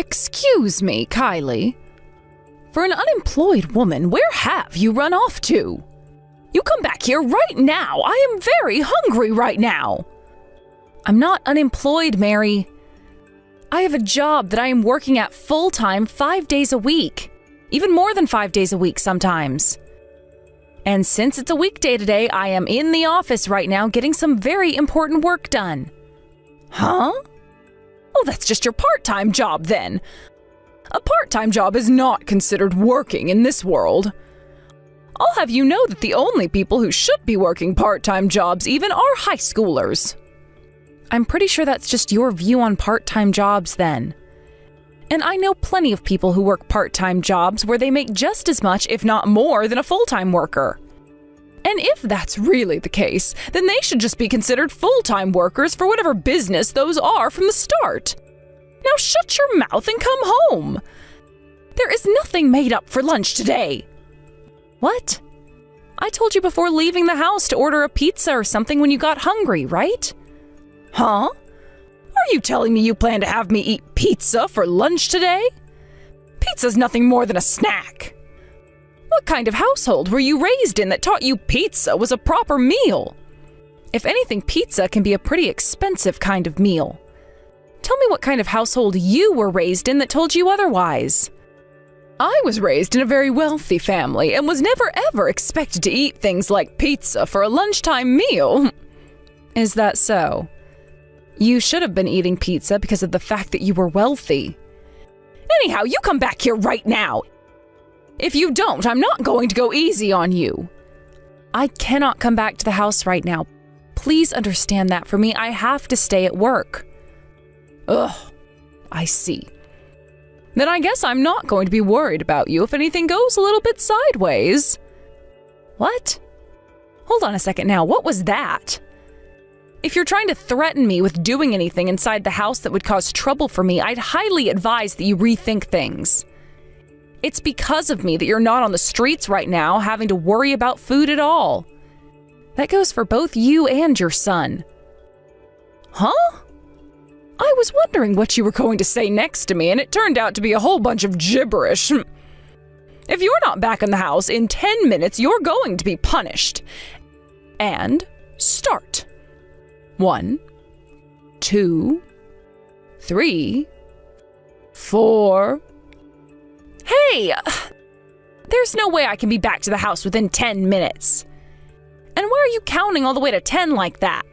Excuse me, Kylie. For an unemployed woman, where have you run off to? You come back here right now. I am very hungry right now. I'm not unemployed, Mary. I have a job that I am working at full-time 5 days a week. Even more than 5 days a week sometimes. And since it's a weekday today, I am in the office right now getting some very important work done. Huh? Oh, that's just your part-time job then. A part-time job is not considered working in this world. I'll have you know that the only people who should be working part-time jobs even are high schoolers. I'm pretty sure that's just your view on part-time jobs then. And I know plenty of people who work part-time jobs where they make just as much, if not more, than a full-time worker. And if that's really the case, then they should just be considered full-time workers for whatever business those are from the start. Now shut your mouth and come home. There is nothing made up for lunch today. What? I told you before leaving the house to order a pizza or something when you got hungry, right? Huh? Are you telling me you plan to have me eat pizza for lunch today? Pizza's nothing more than a snack. What kind of household were you raised in that taught you pizza was a proper meal? If anything, pizza can be a pretty expensive kind of meal. Tell me what kind of household you were raised in that told you otherwise. I was raised in a very wealthy family and was never ever expected to eat things like pizza for a lunchtime meal. Is that so? You should have been eating pizza because of the fact that you were wealthy. Anyhow, you come back here right now. If you don't, I'm not going to go easy on you. I cannot come back to the house right now. Please understand that for me. I have to stay at work. Ugh, I see. Then I guess I'm not going to be worried about you if anything goes a little bit sideways. What? Hold on a second now. What was that? If you're trying to threaten me with doing anything inside the house that would cause trouble for me, I'd highly advise that you rethink things. It's because of me that you're not on the streets right now having to worry about food at all. That goes for both you and your son. Huh? I was wondering what you were going to say next to me, and it turned out to be a whole bunch of gibberish. If you're not back in the house in 10 minutes, you're going to be punished. And start. 1, 2, 3, 4. Hey! There's no way I can be back to the house within 10 minutes. And why are you counting all the way to 10 like that?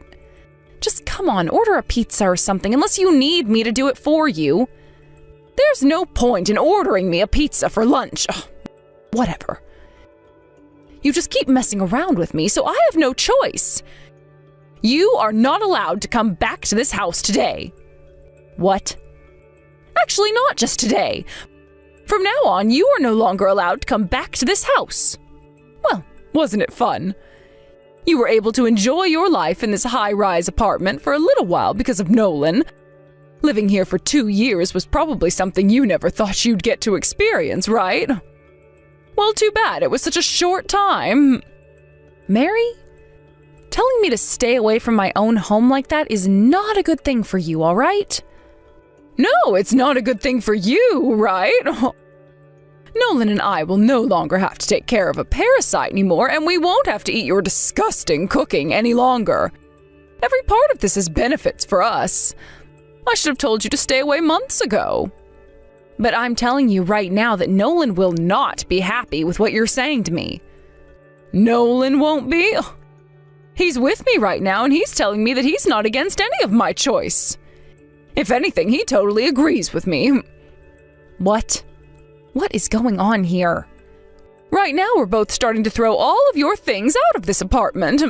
Just come on, order a pizza or something, unless you need me to do it for you. There's no point in ordering me a pizza for lunch. Ugh, whatever. You just keep messing around with me, so I have no choice. You are not allowed to come back to this house today. What? Actually, not just today. From now on, you are no longer allowed to come back to this house. Well, wasn't it fun? You were able to enjoy your life in this high-rise apartment for a little while because of Nolan. Living here for 2 years was probably something you never thought you'd get to experience, right? Well, too bad it was such a short time. Mary? Telling me to stay away from my own home like that is not a good thing for you, all right? No, it's not a good thing for you, right? Nolan and I will no longer have to take care of a parasite anymore, and we won't have to eat your disgusting cooking any longer. Every part of this is benefits for us. I should have told you to stay away months ago. But I'm telling you right now that Nolan will not be happy with what you're saying to me. Nolan won't be? He's with me right now, and he's telling me that he's not against any of my choice. If anything, he totally agrees with me. What? What is going on here? Right now, we're both starting to throw all of your things out of this apartment.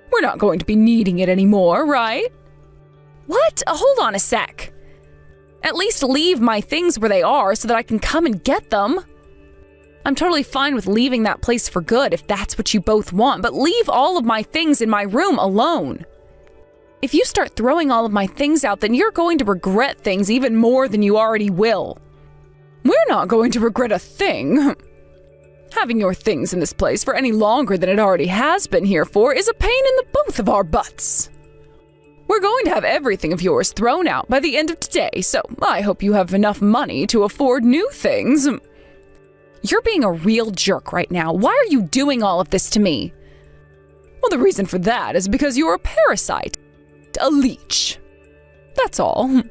We're not going to be needing it anymore, right? What? Hold on a sec. At least leave my things where they are so that I can come and get them. I'm totally fine with leaving that place for good if that's what you both want, but leave all of my things in my room alone. If you start throwing all of my things out, then you're going to regret things even more than you already will. We're not going to regret a thing. Having your things in this place for any longer than it already has been here for is a pain in the both of our butts. We're going to have everything of yours thrown out by the end of today, so I hope you have enough money to afford new things. You're being a real jerk right now. Why are you doing all of this to me? Well, the reason for that is because you're a parasite, a leech. That's all.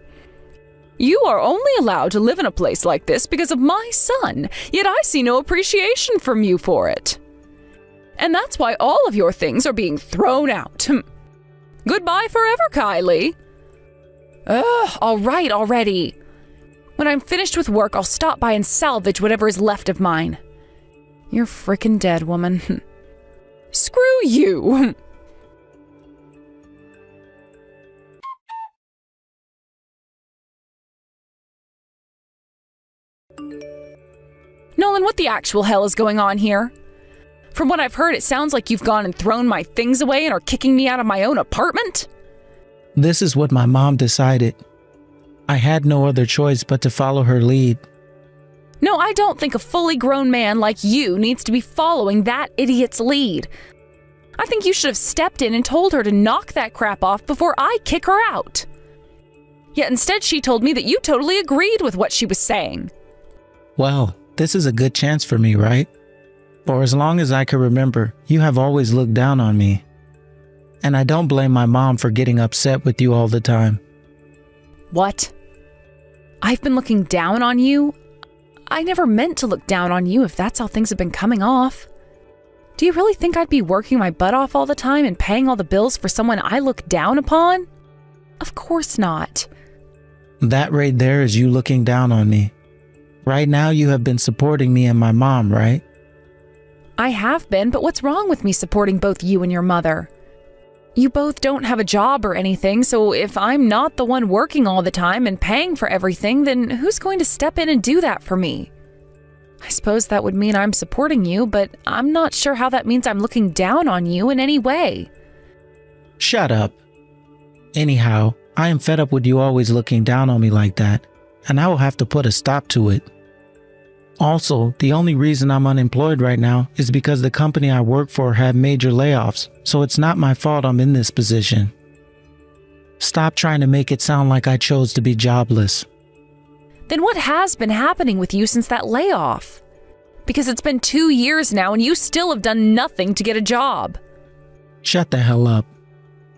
You are only allowed to live in a place like this because of my son, yet I see no appreciation from you for it. And that's why all of your things are being thrown out. Goodbye forever, Kylie. Ugh, all right already. When I'm finished with work, I'll stop by and salvage whatever is left of mine. You're frickin' dead, woman. Screw you. Nolan, what the actual hell is going on here? From what I've heard, it sounds like you've gone and thrown my things away and are kicking me out of my own apartment? This is what my mom decided. I had no other choice but to follow her lead. No, I don't think a fully grown man like you needs to be following that idiot's lead. I think you should have stepped in and told her to knock that crap off before I kick her out. Yet instead she told me that you totally agreed with what she was saying. Well, this is a good chance for me, right? For as long as I can remember, you have always looked down on me. And I don't blame my mom for getting upset with you all the time. What? I've been looking down on you? I never meant to look down on you if that's how things have been coming off. Do you really think I'd be working my butt off all the time and paying all the bills for someone I look down upon? Of course not. That right there is you looking down on me. Right now you have been supporting me and my mom, right? I have been, but what's wrong with me supporting both you and your mother? You both don't have a job or anything, so if I'm not the one working all the time and paying for everything, then who's going to step in and do that for me? I suppose that would mean I'm supporting you, but I'm not sure how that means I'm looking down on you in any way. Shut up. Anyhow, I am fed up with you always looking down on me like that, and I will have to put a stop to it. Also, the only reason I'm unemployed right now is because the company I work for had major layoffs, so it's not my fault I'm in this position. Stop trying to make it sound like I chose to be jobless. Then what has been happening with you since that layoff? Because it's been 2 years now and you still have done nothing to get a job. Shut the hell up.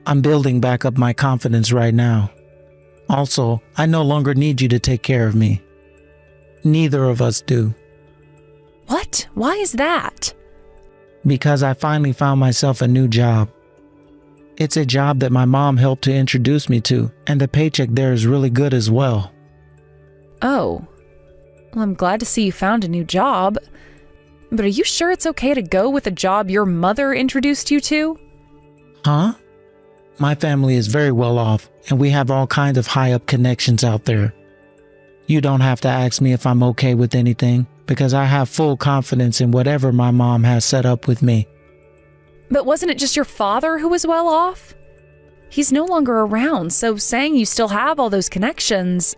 I'm building back up my confidence right now. Also, I no longer need you to take care of me. Neither of us do. What? Why is that? Because I finally found myself a new job. It's a job that my mom helped to introduce me to, and the paycheck there is really good as well. Oh. Well, I'm glad to see you found a new job. But are you sure it's okay to go with a job your mother introduced you to? Huh? My family is very well off, and we have all kinds of high-up connections out there. You don't have to ask me if I'm okay with anything, because I have full confidence in whatever my mom has set up with me. But wasn't it just your father who was well off? He's no longer around, so saying you still have all those connections...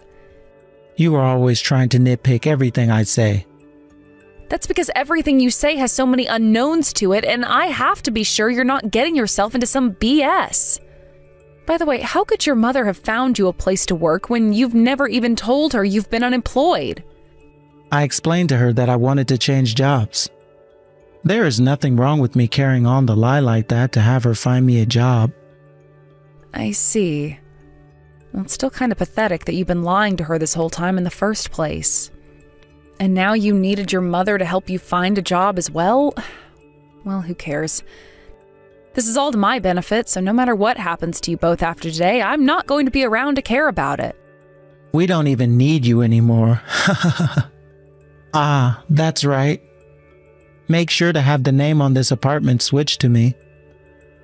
You are always trying to nitpick everything I say. That's because everything you say has so many unknowns to it, and I have to be sure you're not getting yourself into some BS. By the way, how could your mother have found you a place to work when you've never even told her you've been unemployed? I explained to her that I wanted to change jobs. There is nothing wrong with me carrying on the lie like that to have her find me a job. I see. Well, it's still kind of pathetic that you've been lying to her this whole time in the first place. And now you needed your mother to help you find a job as well? Well, who cares? This is all to my benefit, so no matter what happens to you both after today, I'm not going to be around to care about it. We don't even need you anymore. Ah, that's right. Make sure to have the name on this apartment switched to me.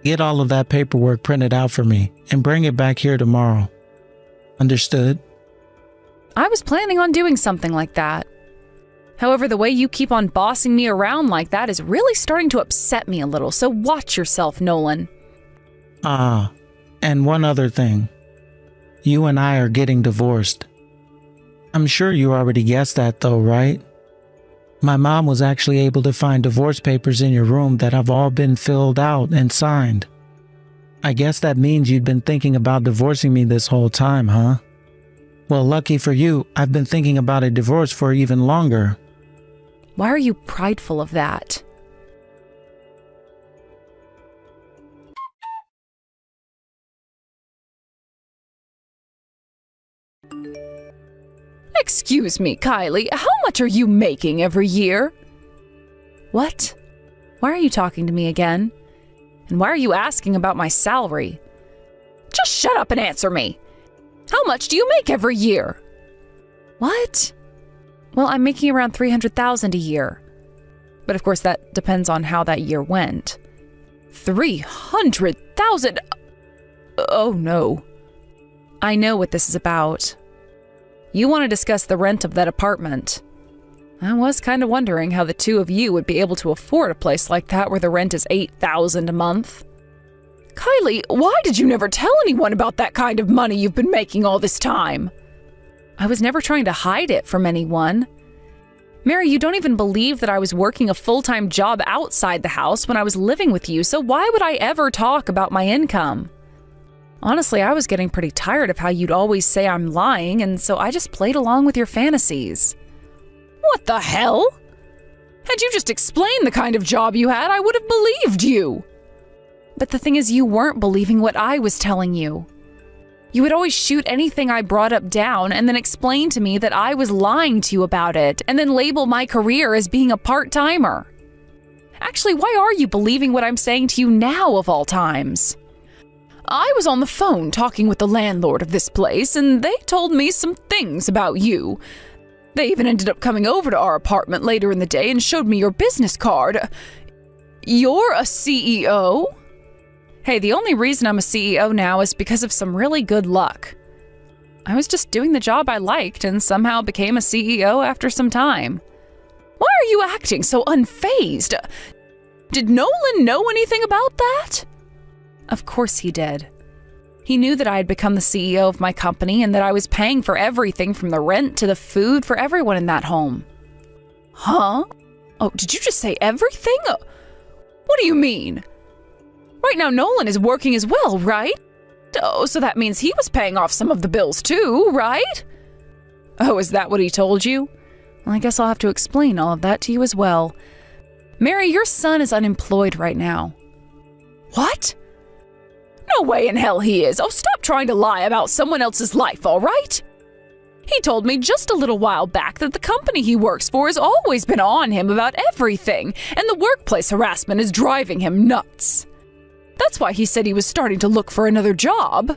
Get all of that paperwork printed out for me and bring it back here tomorrow. Understood? I was planning on doing something like that. However, the way you keep on bossing me around like that is really starting to upset me a little, so watch yourself, Nolan. Ah, and one other thing. You and I are getting divorced. I'm sure you already guessed that though, right? My mom was actually able to find divorce papers in your room that have all been filled out and signed. I guess that means you'd been thinking about divorcing me this whole time, huh? Well, lucky for you, I've been thinking about a divorce for even longer. Why are you prideful of that? Excuse me, Kylie, how much are you making every year? What? Why are you talking to me again? And why are you asking about my salary? Just shut up and answer me. How much do you make every year? What? Well, I'm making around $300,000 a year. But of course, that depends on how that year went. $300,000? Oh no. I know what this is about. You want to discuss the rent of that apartment. I was kind of wondering how the two of you would be able to afford a place like that where the rent is $8,000 a month. Kylie, why did you never tell anyone about that kind of money you've been making all this time? I was never trying to hide it from anyone. Mary, you don't even believe that I was working a full-time job outside the house when I was living with you, so why would I ever talk about my income? Honestly, I was getting pretty tired of how you'd always say I'm lying, and so I just played along with your fantasies. What the hell? Had you just explained the kind of job you had, I would have believed you. But the thing is, you weren't believing what I was telling you. You would always shoot anything I brought up down and then explain to me that I was lying to you about it, and then label my career as being a part-timer. Actually, why are you believing what I'm saying to you now of all times? I was on the phone talking with the landlord of this place, and they told me some things about you. They even ended up coming over to our apartment later in the day and showed me your business card. You're a CEO? Hey, the only reason I'm a CEO now is because of some really good luck. I was just doing the job I liked and somehow became a CEO after some time. Why are you acting so unfazed? Did Nolan know anything about that? Of course he did. He knew that I had become the CEO of my company and that I was paying for everything from the rent to the food for everyone in that home. Huh? Oh, did you just say everything? What do you mean? Right now, Nolan is working as well, right? Oh, so that means he was paying off some of the bills too, right? Oh, is that what he told you? Well, I guess I'll have to explain all of that to you as well. Mary, your son is unemployed right now. What? No way in hell he is. Oh, stop trying to lie about someone else's life, all right? He told me just a little while back that the company he works for has always been on him about everything, and the workplace harassment is driving him nuts. That's why he said he was starting to look for another job.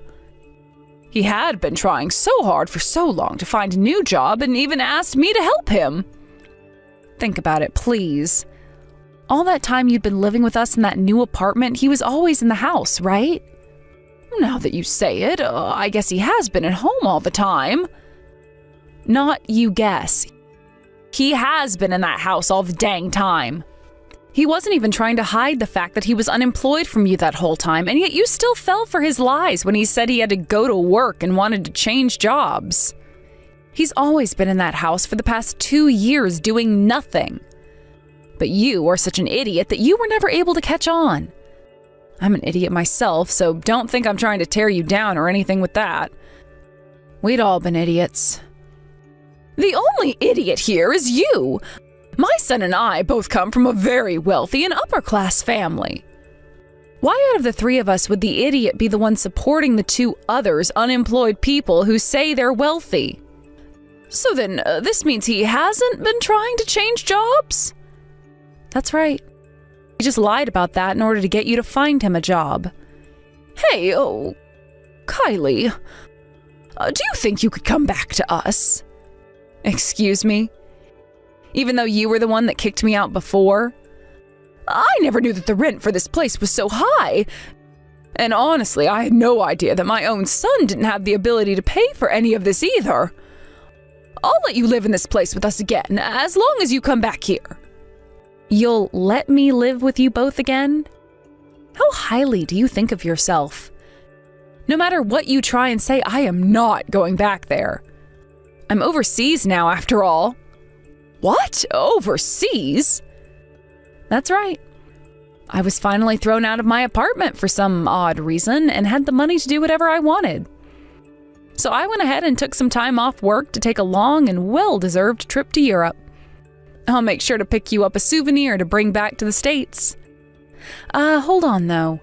He had been trying so hard for so long to find a new job and even asked me to help him. Think about it, please. All that time you'd been living with us in that new apartment, he was always in the house, right? Now that you say it, I guess he has been at home all the time. Not you guess. He has been in that house all the dang time. He wasn't even trying to hide the fact that he was unemployed from you that whole time, and yet you still fell for his lies when he said he had to go to work and wanted to change jobs. He's always been in that house for the past 2 years doing nothing. But you are such an idiot that you were never able to catch on. I'm an idiot myself, so don't think I'm trying to tear you down or anything with that. We'd all been idiots. The only idiot here is you. My son and I both come from a very wealthy and upper-class family. Why out of the three of us would the idiot be the one supporting the two others unemployed people who say they're wealthy? So then, this means he hasn't been trying to change jobs? That's right. He just lied about that in order to get you to find him a job. Hey, Kylie, do you think you could come back to us? Excuse me? Even though you were the one that kicked me out before? I never knew that the rent for this place was so high. And honestly, I had no idea that my own son didn't have the ability to pay for any of this either. I'll let you live in this place with us again, as long as you come back here. You'll let me live with you both again? How highly do you think of yourself? No matter what you try and say, I am not going back there. I'm overseas now, after all. What? Overseas? That's right. I was finally thrown out of my apartment for some odd reason and had the money to do whatever I wanted. So I went ahead and took some time off work to take a long and well-deserved trip to Europe. I'll make sure to pick you up a souvenir to bring back to the States. Hold on though.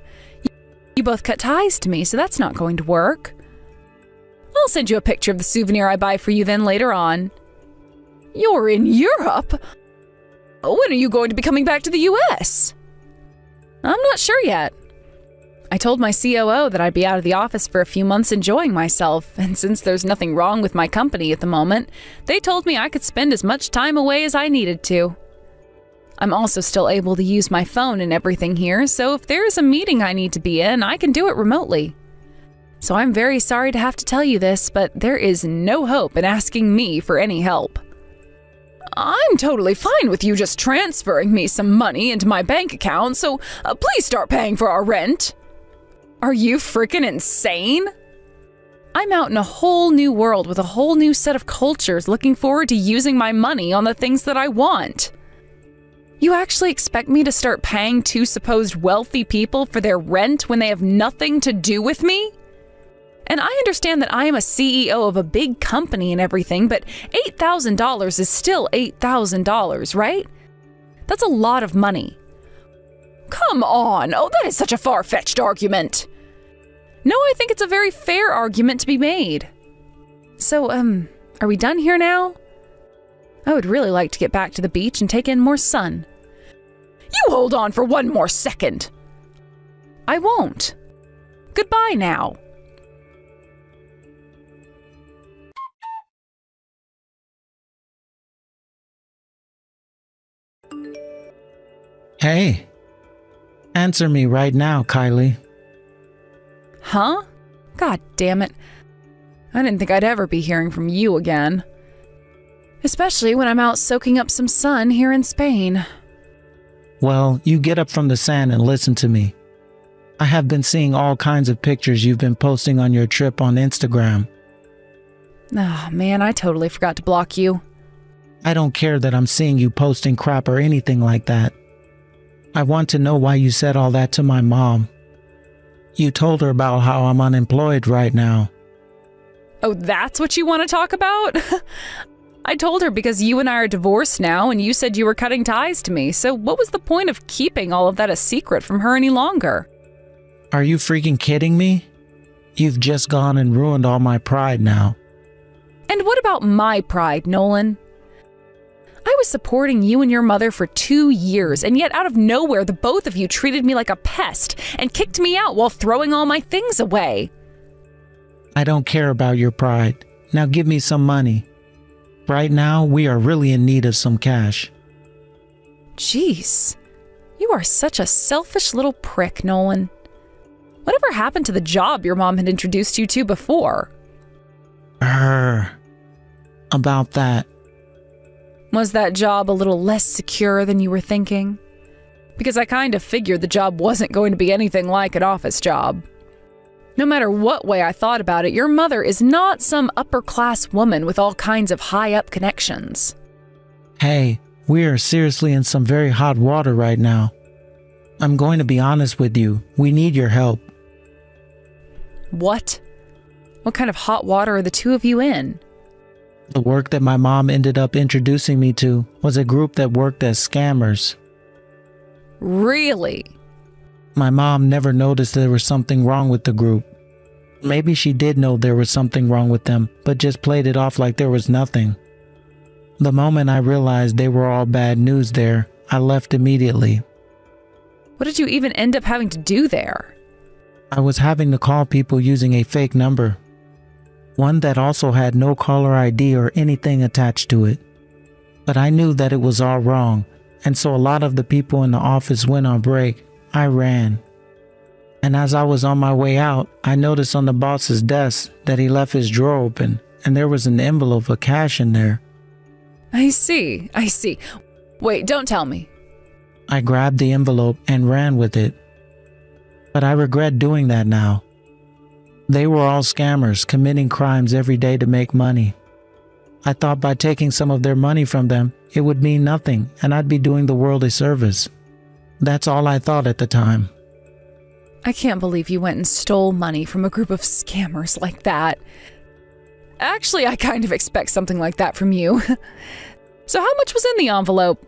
You both cut ties to me, so that's not going to work. I'll send you a picture of the souvenir I buy for you then later on. You're in Europe? When are you going to be coming back to the US? I'm not sure yet. I told my COO that I'd be out of the office for a few months enjoying myself, and since there's nothing wrong with my company at the moment, they told me I could spend as much time away as I needed to. I'm also still able to use my phone and everything here, so if there's a meeting I need to be in, I can do it remotely. So I'm very sorry to have to tell you this, but there is no hope in asking me for any help. I'm totally fine with you just transferring me some money into my bank account, so please start paying for our rent. Are you freaking insane? I'm out in a whole new world with a whole new set of cultures looking forward to using my money on the things that I want. You actually expect me to start paying two supposed wealthy people for their rent when they have nothing to do with me? And I understand that I am a CEO of a big company and everything, but $8,000 is still $8,000, right? That's a lot of money. Come on! Oh, that is such a far-fetched argument. No, I think it's a very fair argument to be made. So, are we done here now? I would really like to get back to the beach and take in more sun. You hold on for one more second. I won't. Goodbye now. Hey, answer me right now, Kylie. Huh? God damn it. I didn't think I'd ever be hearing from you again. Especially when I'm out soaking up some sun here in Spain. Well, you get up from the sand and listen to me. I have been seeing all kinds of pictures you've been posting on your trip on Instagram. Oh man, I totally forgot to block you. I don't care that I'm seeing you posting crap or anything like that. I want to know why you said all that to my mom. You told her about how I'm unemployed right now. Oh, that's what you want to talk about? I told her because you and I are divorced now and you said you were cutting ties to me, so what was the point of keeping all of that a secret from her any longer? Are you freaking kidding me? You've just gone and ruined all my pride now. And what about my pride, Nolan? I was supporting you and your mother for 2 years, and yet out of nowhere the both of you treated me like a pest and kicked me out while throwing all my things away. I don't care about your pride. Now give me some money. Right now, we are really in need of some cash. Jeez, you are such a selfish little prick, Nolan. Whatever happened to the job your mom had introduced you to before? About that. Was that job a little less secure than you were thinking? Because I kind of figured the job wasn't going to be anything like an office job. No matter what way I thought about it, your mother is not some upper-class woman with all kinds of high-up connections. Hey, we are seriously in some very hot water right now. I'm going to be honest with you. We need your help. What? What kind of hot water are the two of you in? The work that my mom ended up introducing me to was a group that worked as scammers. Really? My mom never noticed there was something wrong with the group. Maybe she did know there was something wrong with them, but just played it off like there was nothing. The moment I realized they were all bad news there, I left immediately. What did you even end up having to do there? I was having to call people using a fake number. One that also had no caller ID or anything attached to it. But I knew that it was all wrong, and so a lot of the people in the office went on break. I ran. And as I was on my way out, I noticed on the boss's desk that he left his drawer open, and there was an envelope of cash in there. I see. Wait, don't tell me. I grabbed the envelope and ran with it. But I regret doing that now. They were all scammers committing crimes every day to make money. I thought by taking some of their money from them, it would mean nothing and I'd be doing the world a service. That's all I thought at the time. I can't believe you went and stole money from a group of scammers like that. Actually, I kind of expect something like that from you. So how much was in the envelope?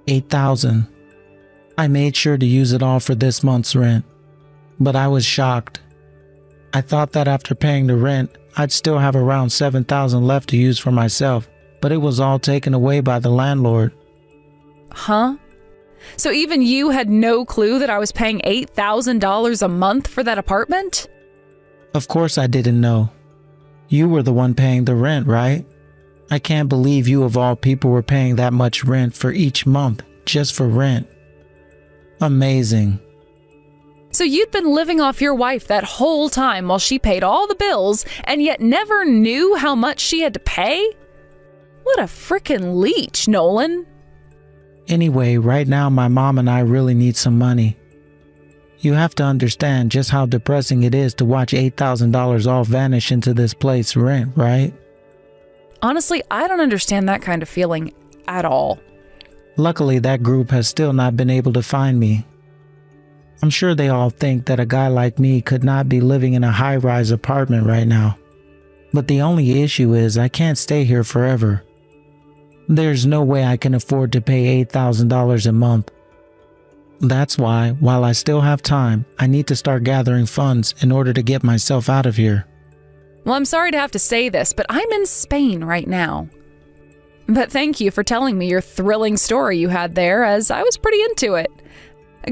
$8,000. I made sure to use it all for this month's rent. But I was shocked. I thought that after paying the rent, I'd still have around $7,000 left to use for myself, but it was all taken away by the landlord. Huh? So even you had no clue that I was paying $8,000 a month for that apartment? Of course I didn't know. You were the one paying the rent, right? I can't believe you of all people were paying that much rent for each month, just for rent. Amazing. So you'd been living off your wife that whole time while she paid all the bills and yet never knew how much she had to pay? What a frickin' leech, Nolan. Anyway, right now my mom and I really need some money. You have to understand just how depressing it is to watch $8,000 all vanish into this place rent, right? Honestly, I don't understand that kind of feeling at all. Luckily, that group has still not been able to find me. I'm sure they all think that a guy like me could not be living in a high-rise apartment right now. But the only issue is I can't stay here forever. There's no way I can afford to pay $8,000 a month. That's why, while I still have time, I need to start gathering funds in order to get myself out of here. Well, I'm sorry to have to say this, but I'm in Spain right now. But thank you for telling me your thrilling story you had there, as I was pretty into it.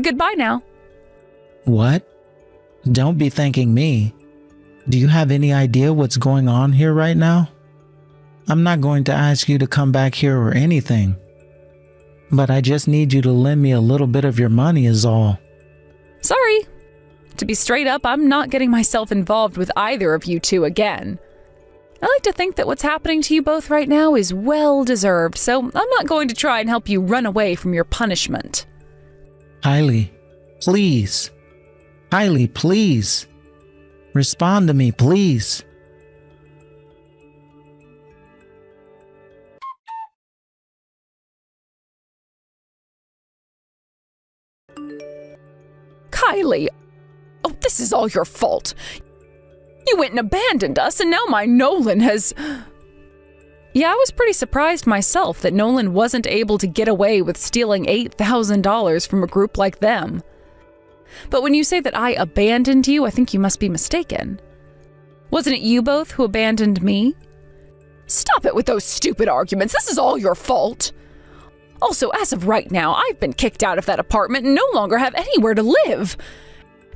Goodbye now. What? Don't be thanking me. Do you have any idea what's going on here right now? I'm not going to ask you to come back here or anything. But I just need you to lend me a little bit of your money is all. Sorry. To be straight up, I'm not getting myself involved with either of you two again. I like to think that what's happening to you both right now is well deserved, so I'm not going to try and help you run away from your punishment. Kylie, please. Kylie, please. Respond to me, please. Kylie, oh, this is all your fault. You went and abandoned us, and now my Nolan has... Yeah, I was pretty surprised myself that Nolan wasn't able to get away with stealing $8,000 from a group like them. But when you say that I abandoned you, I think you must be mistaken. Wasn't it you both who abandoned me? Stop it with those stupid arguments. This is all your fault. Also, as of right now, I've been kicked out of that apartment and no longer have anywhere to live.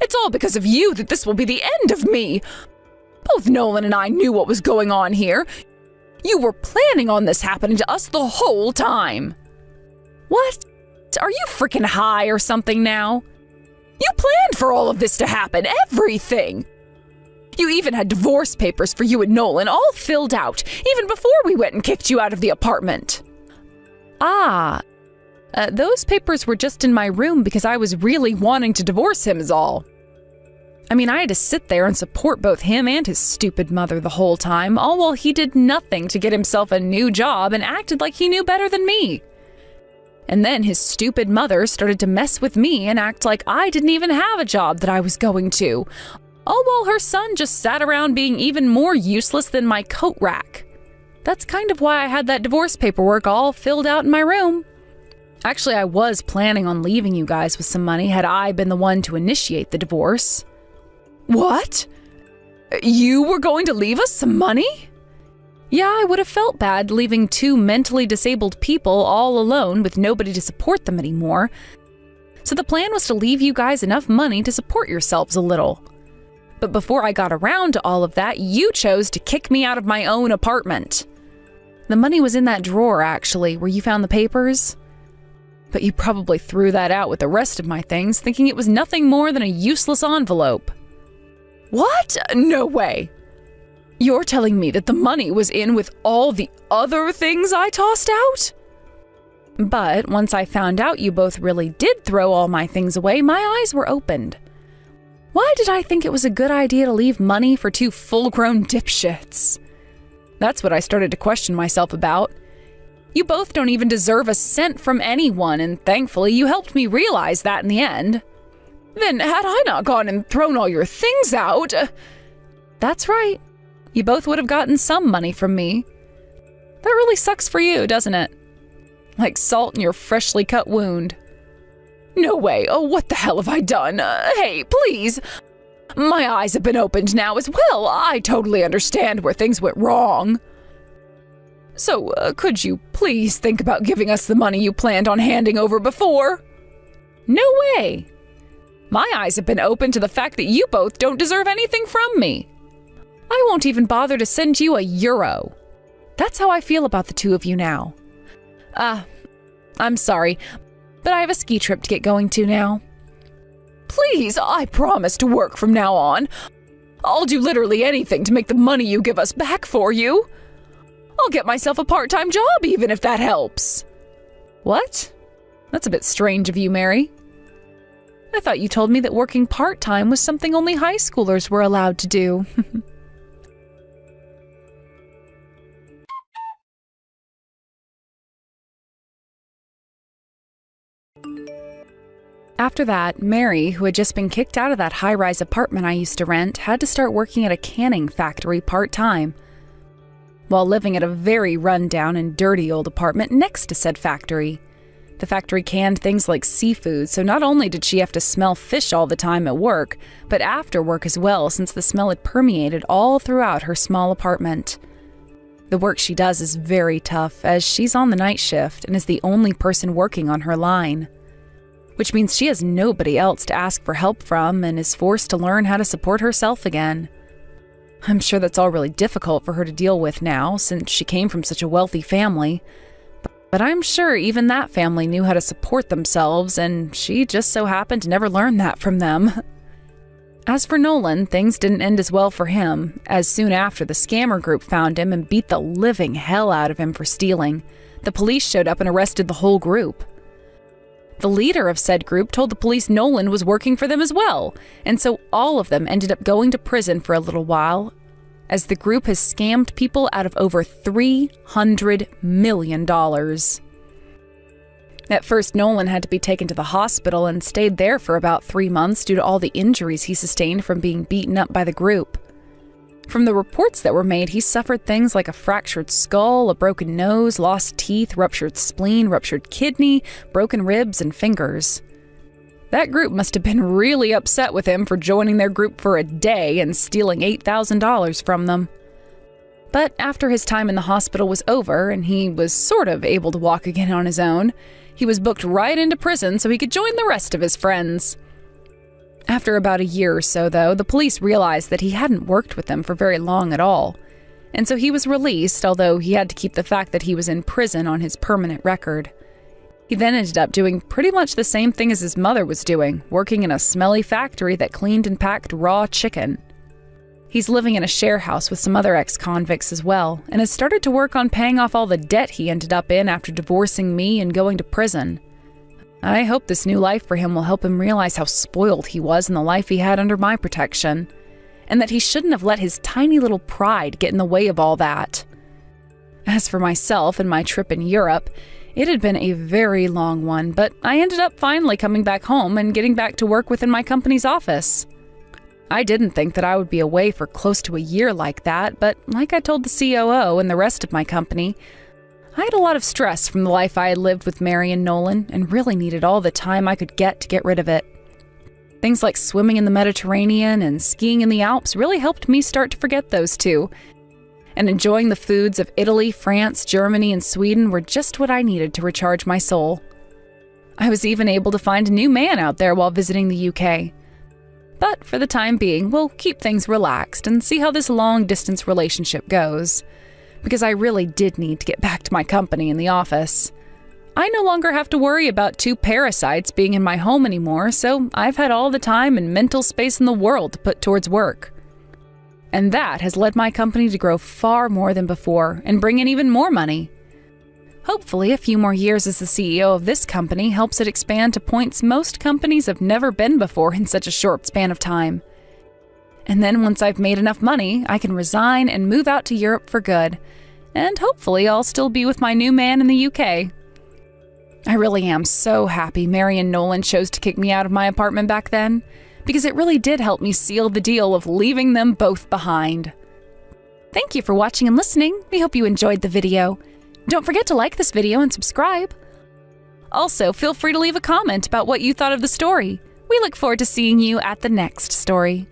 It's all because of you that this will be the end of me. Both Nolan and I knew what was going on here. You were planning on this happening to us the whole time. What? Are you freaking high or something now? You planned for all of this to happen, everything. You even had divorce papers for you and Nolan all filled out, even before we went and kicked you out of the apartment. Those papers were just in my room because I was really wanting to divorce him is all. I mean, I had to sit there and support both him and his stupid mother the whole time, all while he did nothing to get himself a new job and acted like he knew better than me. And then his stupid mother started to mess with me and act like I didn't even have a job that I was going to, all while her son just sat around being even more useless than my coat rack. That's kind of why I had that divorce paperwork all filled out in my room. Actually, I was planning on leaving you guys with some money had I been the one to initiate the divorce. What? You were going to leave us some money? Yeah, I would have felt bad leaving two mentally disabled people all alone with nobody to support them anymore. So the plan was to leave you guys enough money to support yourselves a little. But before I got around to all of that, you chose to kick me out of my own apartment. The money was in that drawer, actually, where you found the papers. But you probably threw that out with the rest of my things, thinking it was nothing more than a useless envelope. What? No way. You're telling me that the money was in with all the other things I tossed out? But once I found out you both really did throw all my things away, my eyes were opened. Why did I think it was a good idea to leave money for two full-grown dipshits? That's what I started to question myself about. You both don't even deserve a cent from anyone, and thankfully you helped me realize that in the end. Then had I not gone and thrown all your things out... That's right. You both would have gotten some money from me. That really sucks for you, doesn't it? Like salt in your freshly cut wound. No way. Oh, what the hell have I done? Hey, please. My eyes have been opened now as well. I totally understand where things went wrong. So, could you please think about giving us the money you planned on handing over before? No way. My eyes have been opened to the fact that you both don't deserve anything from me. I won't even bother to send you €1. That's how I feel about the two of you now. I'm sorry, but I have a ski trip to get going to now. Please, I promise to work from now on. I'll do literally anything to make the money you give us back for you. I'll get myself a part-time job even if that helps. What? That's a bit strange of you, Mary. I thought you told me that working part-time was something only high schoolers were allowed to do. After that, Mary, who had just been kicked out of that high-rise apartment I used to rent, had to start working at a canning factory part-time, while living at a very run-down and dirty old apartment next to said factory. The factory canned things like seafood, so not only did she have to smell fish all the time at work, but after work as well, since the smell had permeated all throughout her small apartment. The work she does is very tough, as she's on the night shift and is the only person working on her line, which means she has nobody else to ask for help from and is forced to learn how to support herself again. I'm sure that's all really difficult for her to deal with now, since she came from such a wealthy family. But I'm sure even that family knew how to support themselves, and she just so happened to never learn that from them. As for Nolan, things didn't end as well for him, as soon after the scammer group found him and beat the living hell out of him for stealing. The police showed up and arrested the whole group. The leader of said group told the police Nolan was working for them as well, and so all of them ended up going to prison for a little while, as the group has scammed people out of over $300 million. At first, Nolan had to be taken to the hospital and stayed there for about 3 months due to all the injuries he sustained from being beaten up by the group. From the reports that were made, he suffered things like a fractured skull, a broken nose, lost teeth, ruptured spleen, ruptured kidney, broken ribs, and fingers. That group must have been really upset with him for joining their group for a day and stealing $8,000 from them. But after his time in the hospital was over and he was sort of able to walk again on his own, he was booked right into prison so he could join the rest of his friends. After about a year or so, though, the police realized that he hadn't worked with them for very long at all, and so he was released, although he had to keep the fact that he was in prison on his permanent record. He then ended up doing pretty much the same thing as his mother was doing, working in a smelly factory that cleaned and packed raw chicken. He's living in a share house with some other ex-convicts as well, and has started to work on paying off all the debt he ended up in after divorcing me and going to prison. I hope this new life for him will help him realize how spoiled he was in the life he had under my protection, and that he shouldn't have let his tiny little pride get in the way of all that. As for myself and my trip in Europe, it had been a very long one, but I ended up finally coming back home and getting back to work within my company's office. I didn't think that I would be away for close to a year like that, but like I told the COO and the rest of my company, I had a lot of stress from the life I had lived with Mary and Nolan and really needed all the time I could get to get rid of it. Things like swimming in the Mediterranean and skiing in the Alps really helped me start to forget those two, and enjoying the foods of Italy, France, Germany, and Sweden were just what I needed to recharge my soul. I was even able to find a new man out there while visiting the UK. But for the time being, we'll keep things relaxed and see how this long-distance relationship goes, because I really did need to get back to my company in the office. I no longer have to worry about two parasites being in my home anymore, so I've had all the time and mental space in the world to put towards work. And that has led my company to grow far more than before and bring in even more money. Hopefully, a few more years as the CEO of this company helps it expand to points most companies have never been before in such a short span of time. And then once I've made enough money, I can resign and move out to Europe for good, and hopefully I'll still be with my new man in the UK. I really am so happy Mary and Nolan chose to kick me out of my apartment back then, because it really did help me seal the deal of leaving them both behind. Thank you for watching and listening. We hope you enjoyed the video. Don't forget to like this video and subscribe. Also, feel free to leave a comment about what you thought of the story. We look forward to seeing you at the next story.